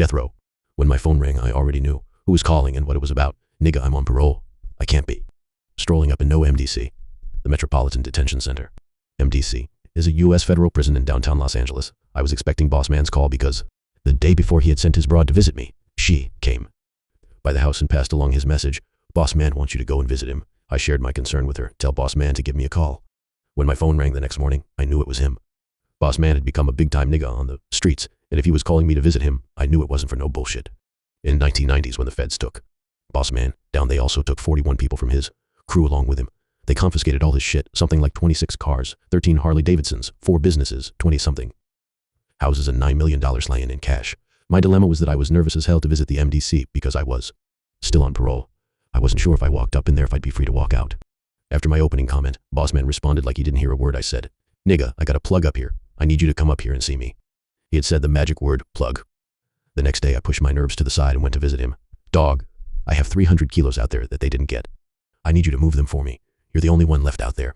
Death row. When my phone rang, I already knew who was calling and what it was about. Nigga, I'm on parole. I can't be. Strolling up in no MDC, the Metropolitan Detention Center. MDC is a U.S. federal prison in downtown Los Angeles. I was expecting Boss Man's call because the day before he had sent his broad to visit me, she came by the house and passed along his message. Boss Man wants you to go and visit him. I shared my concern with her. Tell Boss Man to give me a call. When my phone rang the next morning, I knew it was him. Boss Man had become a big-time nigga on the streets, and if he was calling me to visit him, I knew it wasn't for no bullshit. In 1990s, when the feds took Boss Man down, they also took 41 people from his crew along with him. They confiscated all his shit, something like 26 cars, 13 Harley Davidsons, 4 businesses, 20-something houses, and $9 million laying in cash. My dilemma was that I was nervous as hell to visit the MDC because I was still on parole. I wasn't sure if I walked up in there if I'd be free to walk out. After my opening comment, Boss Man responded like he didn't hear a word I said. Nigga, I got a plug up here. I need you to come up here and see me. He had said the magic word, plug. The next day I pushed my nerves to the side and went to visit him. Dog, I have 300 kilos out there that they didn't get. I need you to move them for me. You're the only one left out there.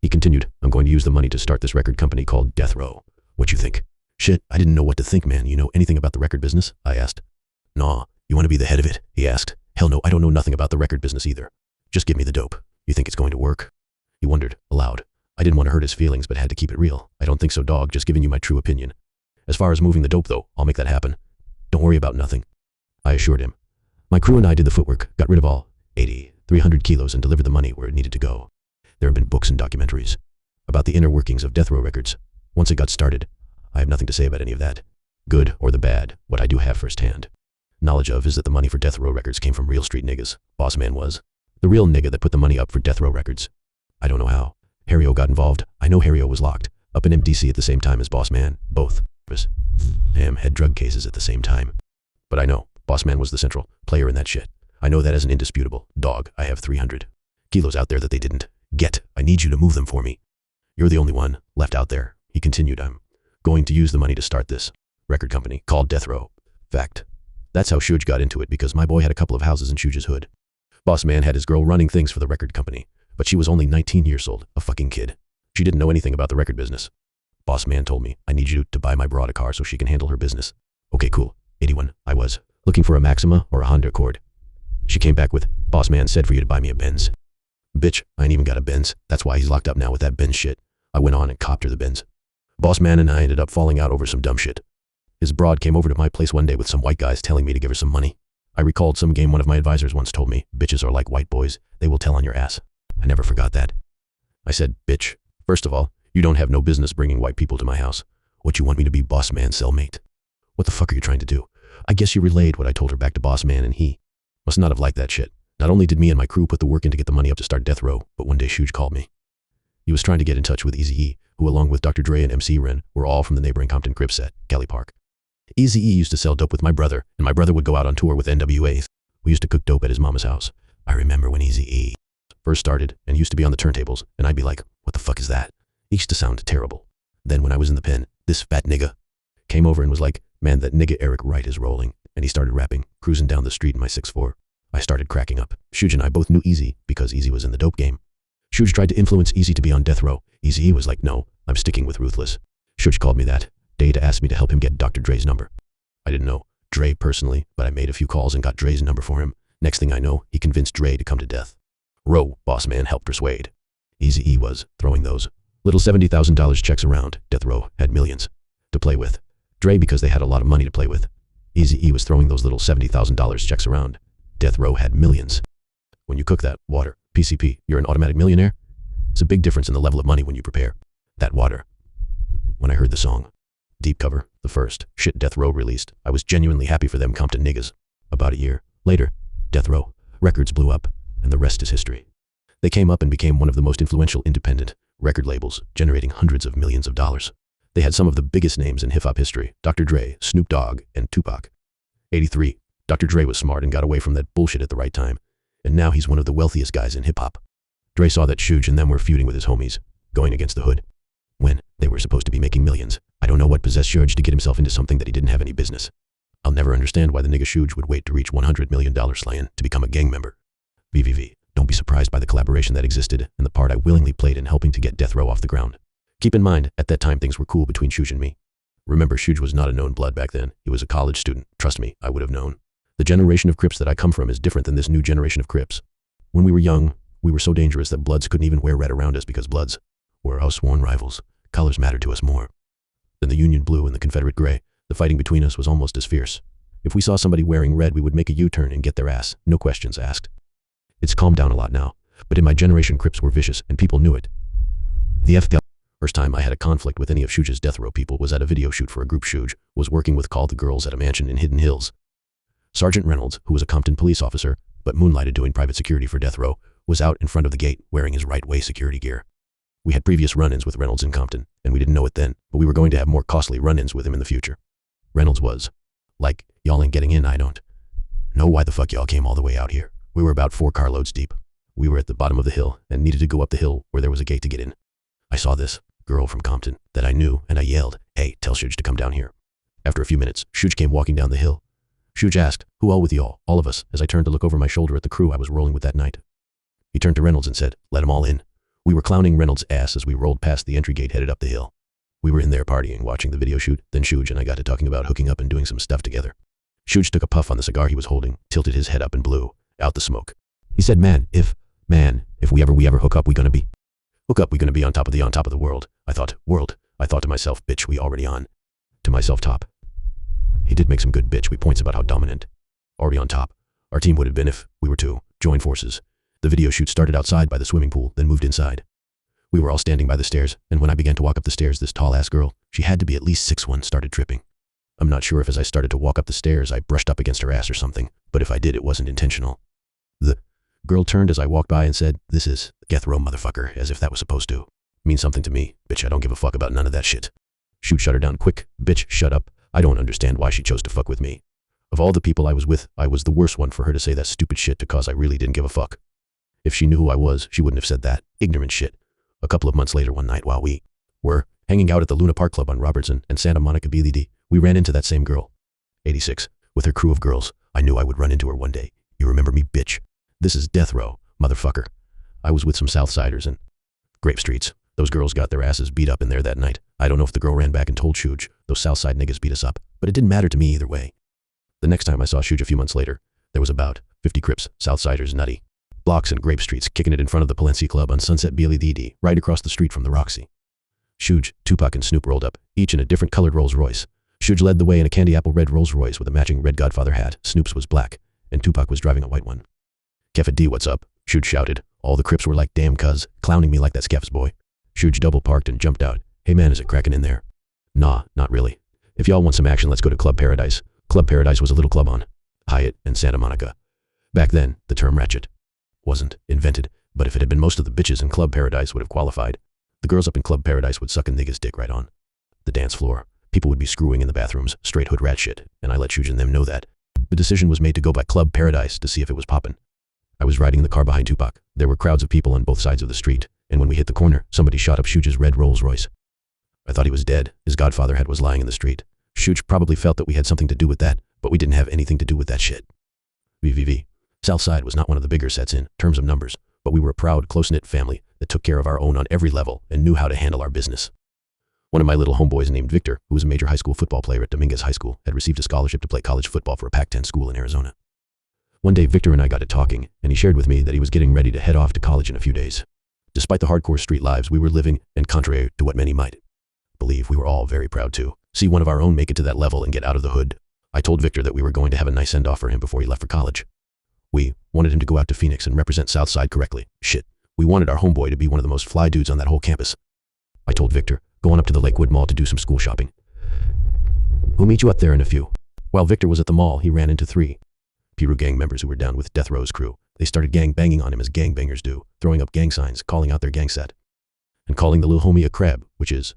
He continued, I'm going to use the money to start this record company called Death Row. What you think? Shit, I didn't know what to think, man. You know anything about the record business? I asked. Nah, you want to be the head of it? He asked. Hell no, I don't know nothing about the record business either. Just give me the dope. You think it's going to work? He wondered, aloud. I didn't want to hurt his feelings, but had to keep it real. I don't think so, dog, just giving you my true opinion. As far as moving the dope, though, I'll make that happen. Don't worry about nothing. I assured him. My crew and I did the footwork, got rid of all 300 kilos and delivered the money where it needed to go. There have been books and documentaries about the inner workings of Death Row Records. Once it got started, I have nothing to say about any of that. Good or the bad, what I do have firsthand knowledge of is that the money for Death Row Records came from real street niggas. Boss Man was the real nigga that put the money up for Death Row Records. I don't know how Harry-O got involved. I know Harry-O was locked up in MDC at the same time as Boss Man. Both of him had drug cases at the same time. But I know Boss Man was the central player in that shit. I know that as an indisputable dog. I have 300 kilos out there that they didn't get. I need you to move them for me. You're the only one left out there. He continued, I'm going to use the money to start this record company called Death Row. Fact. That's how Shuj got into it, because my boy had a couple of houses in Shuj's hood. Boss Man had his girl running things for the record company, but she was only 19 years old, a fucking kid. She didn't know anything about the record business. Boss Man told me, I need you to buy my broad a car so she can handle her business. Okay, cool. 81. I was looking for a Maxima or a Honda Accord. She came back with, Boss Man said for you to buy me a Benz. Bitch, I ain't even got a Benz. That's why he's locked up now with that Benz shit. I went on and copped her the Benz. Boss Man and I ended up falling out over some dumb shit. His broad came over to my place one day with some white guys telling me to give her some money. I recalled some game one of my advisors once told me, bitches are like white boys, they will tell on your ass. I never forgot that. I said, bitch, first of all, you don't have no business bringing white people to my house. What, you want me to be Boss Man's cellmate? What the fuck are you trying to do? I guess you relayed what I told her back to Boss Man, and he must not have liked that shit. Not only did me and my crew put the work in to get the money up to start Death Row, but one day Shuj called me. He was trying to get in touch with Eazy-E, who along with Dr. Dre and MC Ren were all from the neighboring Compton crib set, Cali Park. Eazy-E used to sell dope with my brother, and my brother would go out on tour with NWA. We used to cook dope at his mama's house. I remember when Eazy-E first started and used to be on the turntables, and I'd be like, what the fuck is that? It used to sound terrible. Then when I was in the pen, this fat nigga came over and was like, man, that nigga Eric Wright is rolling. And he started rapping, cruising down the street in my 6'4". I started cracking up. Shuj and I both knew Eazy because Eazy was in the dope game. Shuj tried to influence Eazy to be on Death Row. Eazy was like, no, I'm sticking with Ruthless. Shuj called me that day to ask me to help him get Dr. Dre's number. I didn't know Dre personally, but I made a few calls and got Dre's number for him. Next thing I know, he convinced Dre to come to Death Row. Boss Man helped persuade. Eazy-E was throwing those little $70,000 checks around. Death Row had millions to play with. Dre, because they had a lot of money to play with. Eazy-E was throwing those little $70,000 checks around. Death Row had millions. When you cook that water, PCP, you're an automatic millionaire. It's a big difference in the level of money when you prepare that water. When I heard the song Deep Cover, the first shit Death Row released, I was genuinely happy for them Compton niggas. About a year later, Death Row Records blew up, and the rest is history. They came up and became one of the most influential independent record labels, generating hundreds of millions of dollars. They had some of the biggest names in hip-hop history, Dr. Dre, Snoop Dogg, and Tupac. 83. Dr. Dre was smart and got away from that bullshit at the right time, and now he's one of the wealthiest guys in hip-hop. Dre saw that Shuj and them were feuding with his homies, going against the hood, when they were supposed to be making millions. I don't know what possessed Shuj to get himself into something that he didn't have any business. I'll never understand why the nigga Shuj would wait to reach $100 million slaying to become a gang member. VVV. Don't be surprised by the collaboration that existed and the part I willingly played in helping to get Death Row off the ground. Keep in mind, at that time things were cool between Shuj and me. Remember, Shuj was not a known blood back then. He was a college student. Trust me, I would have known. The generation of Crips that I come from is different than this new generation of Crips. When we were young, we were so dangerous that Bloods couldn't even wear red around us because Bloods were our sworn rivals. Colors mattered to us more than the Union blue and the Confederate gray. The fighting between us was almost as fierce. If we saw somebody wearing red, we would make a U-turn and get their ass, no questions asked. It's calmed down a lot now, but in my generation, Crips were vicious, and people knew it. The FBI. First time I had a conflict with any of Shuj's death row people was at a video shoot for a group Shuj was working with called The Girls at a mansion in Hidden Hills. Sergeant Reynolds, who was a Compton police officer, but moonlighted doing private security for death row, was out in front of the gate wearing his right-way security gear. We had previous run-ins with Reynolds in Compton, and we didn't know it then, but we were going to have more costly run-ins with him in the future. Reynolds was like, y'all ain't getting in, I don't know why the fuck y'all came all the way out here. We were about 4 carloads deep. We were at the bottom of the hill and needed to go up the hill where there was a gate to get in. I saw this girl from Compton that I knew, and I yelled, "Hey, tell Shuj to come down here." After a few minutes, Shuj came walking down the hill. Shuj asked, "Who all with y'all?" All of us, as I turned to look over my shoulder at the crew I was rolling with that night. He turned to Reynolds and said, "Let 'em all in." We were clowning Reynolds' ass as we rolled past the entry gate headed up the hill. We were in there partying, watching the video shoot, then Shuj and I got to talking about hooking up and doing some stuff together. Shuj took a puff on the cigar he was holding, tilted his head up and blew out the smoke. He said, man, if we ever hook up, we gonna be on top of the world. I thought to myself, bitch, we already on. To myself, top. He did make some good bitch points about how dominant. Already on top. Our team would have been if we were to join forces. The video shoot started outside by the swimming pool, then moved inside. We were all standing by the stairs, and when I began to walk up the stairs, this tall-ass girl, she had to be at least 6'1", started tripping. I'm not sure if as I started to walk up the stairs, I brushed up against her ass or something, but if I did, it wasn't intentional. The girl turned as I walked by and said, "This is death row, motherfucker," as if that was supposed to mean something to me. Bitch, I don't give a fuck about none of that shit. Shoot, shut her down quick. Bitch, shut up. I don't understand why she chose to fuck with me. Of all the people I was with, I was the worst one for her to say that stupid shit to cause I really didn't give a fuck. If she knew who I was, she wouldn't have said that. Ignorant shit. A couple of months later one night while we were hanging out at the Luna Park Club on Robertson and Santa Monica BLD, we ran into that same girl. 86. With her crew of girls. I knew I would run into her one day. You remember me, bitch? This is death row, motherfucker. I was with some Southsiders and Grape Streets. Those girls got their asses beat up in there that night. I don't know if the girl ran back and told Shuj. Those Southside niggas beat us up, but it didn't matter to me either way. The next time I saw Shuj a few months later, there was about 50 Crips, Southsiders, Nutty Blocks and Grape Streets kicking it in front of the Palencia Club on Sunset BLEDD, right across the street from the Roxy. Shuj, Tupac, and Snoop rolled up, each in a different colored Rolls Royce. Shuj led the way in a candy apple red Rolls Royce with a matching red Godfather hat. Snoop's was black, and Tupac was driving a white one. "Keffa D, what's up?" Shuj shouted. All the Crips were like, "Damn cuz," clowning me like that's Kef's boy. Shuj double parked and jumped out. "Hey man, is it cracking in there?" "Nah, not really. If y'all want some action, let's go to Club Paradise." Club Paradise was a little club on Hyatt and Santa Monica. Back then, the term ratchet wasn't invented, but if it had been, most of the bitches in Club Paradise would have qualified. The girls up in Club Paradise would suck a nigga's dick right on the dance floor. People would be screwing in the bathrooms, straight hood rat shit, and I let Shuj and them know that. The decision was made to go by Club Paradise to see if it was poppin'. I was riding in the car behind Tupac. There were crowds of people on both sides of the street, and when we hit the corner, somebody shot up Shuj's red Rolls Royce. I thought he was dead. His Godfather hat was lying in the street. Shuj probably felt that we had something to do with that, but we didn't have anything to do with that shit. VVV. Southside was not one of the bigger sets in terms of numbers, but we were a proud, close-knit family that took care of our own on every level and knew how to handle our business. One of my little homeboys named Victor, who was a major high school football player at Dominguez High School, had received a scholarship to play college football for a Pac-10 school in Arizona. One day, Victor and I got to talking, and he shared with me that he was getting ready to head off to college in a few days. Despite the hardcore street lives we were living, and contrary to what many might believe, we were all very proud to see one of our own make it to that level and get out of the hood. I told Victor that we were going to have a nice send-off for him before he left for college. We wanted him to go out to Phoenix and represent Southside correctly. Shit. We wanted our homeboy to be one of the most fly dudes on that whole campus. I told Victor, go on up to the Lakewood Mall to do some school shopping. We'll meet you up there in a few. While Victor was at the mall, he ran into 3 Piru gang members who were down with Death Row's crew. They started gang banging on him as gang bangers do, throwing up gang signs, calling out their gang set, and calling the little homie a crab, which is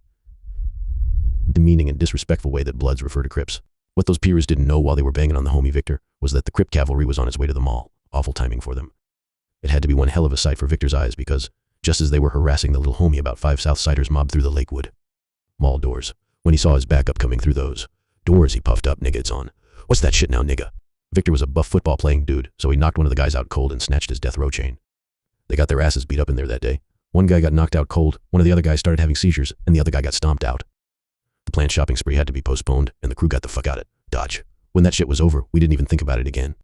demeaning and disrespectful way that Bloods refer to Crips. What those Pirus didn't know while they were banging on the homie Victor was that the Crip cavalry was on its way to the mall. Awful timing for them. It had to be one hell of a sight for Victor's eyes because, just as they were harassing the little homie, about 5 Southsiders mobbed through the Lakewood Mall doors. When he saw his backup coming through those doors, he puffed up, "Nigga, it's on. What's that shit now, nigga?" Victor was a buff football playing dude, so he knocked one of the guys out cold and snatched his death row chain. They got their asses beat up in there that day. One guy got knocked out cold, one of the other guys started having seizures, and the other guy got stomped out. The planned shopping spree had to be postponed, and the crew got the fuck out of Dodge. When that shit was over, we didn't even think about it again.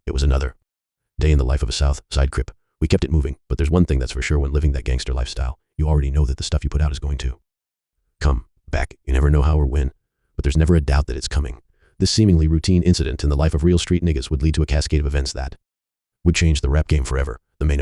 It was another day in the life of a South Side Crip. We kept it moving, but there's one thing that's for sure when living that gangster lifestyle. You already know that the stuff you put out is going to come back. You never know how or when, but there's never a doubt that it's coming. This seemingly routine incident in the life of real street niggas would lead to a cascade of events that would change the rap game forever.